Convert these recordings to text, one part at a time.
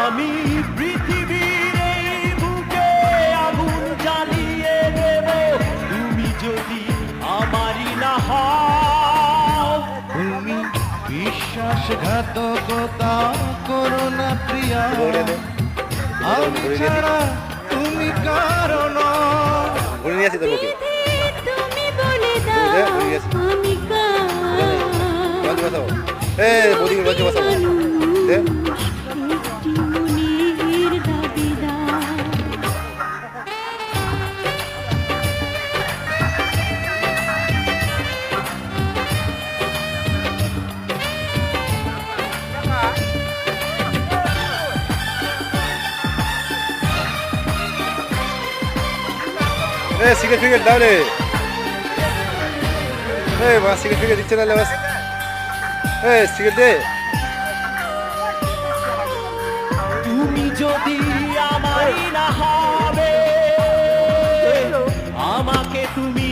আমি পৃথিবীর এই বুকে আগুন জ্বালিয়ে দেব তুমি যদি আমারই না হও। তুমি বিশ্বাসঘাতকতা করো না প্রিয়া, আমি ছাড়া তুমি কারণ। তুমি বলে দাও আমি সিগারেট ফিগারেট দাও রে, সিগারেট ফিগারেট দিচ্ছে না বাস, সিগারেট দে। তুমি যদি আমারই না হবে, আমাকে তুমি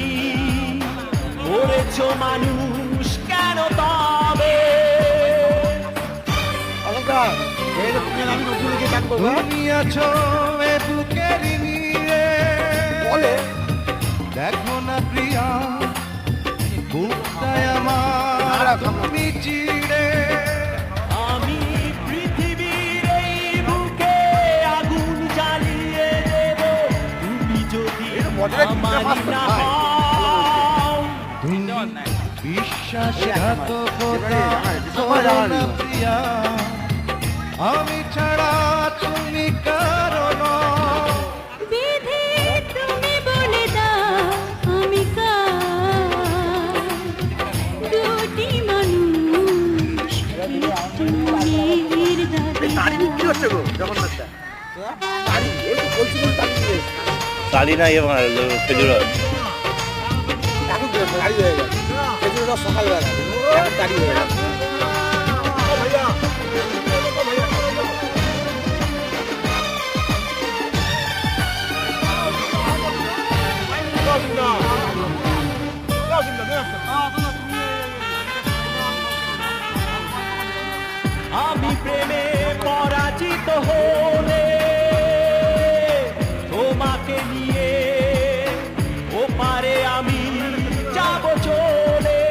করেছো মানুষ কেন তবে? তুমি আছো এ বুকের নিয়ে, দেখো না প্রিয়া বুকটায় আমার তুমি চিড়ে। আমি পৃথিবীর এই বুকে আগুন জ্বালিয়ে দেব তুমি যদি আমারই না হও। বিশ্বাসঘাতকতা করো না প্রিয়া, আমি ছাড়া তুমি কারণ। তুমি বলে দাও আমি দুটি মানুষ তালি না ইয়ে খেজুর সকালবেলা তাড়ি হয়ে গেছে। আমি প্রেমে পরাজিত হলে তোমাকে নিয়ে ওপারে আমি যাব চলে।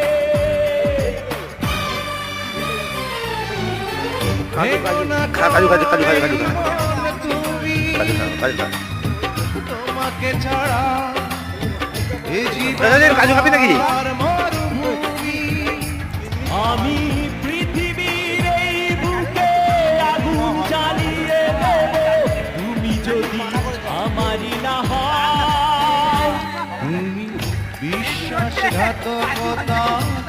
তোমাকে ছাড়া কাজু খাবি নাকি? আমি পৃথিবীর এই বুকে আগুন জ্বালিয়ে দেব তুমি যদি আমারই না হও। তুমি বিশ্বাসঘাতকতা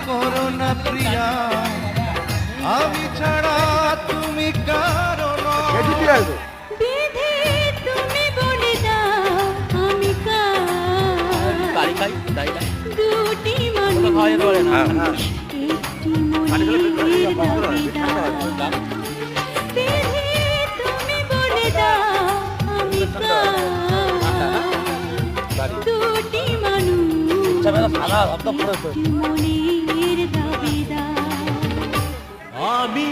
করো না প্রিয়া, আমি ছাড়া তুমি কারণ। তুমি বলে দাও আমি দুটি মানুষ একটি মনের দাবিদার। তুমি বলে দাও আমি দুটি মানুষ একটি মনের দাবিদার। আমি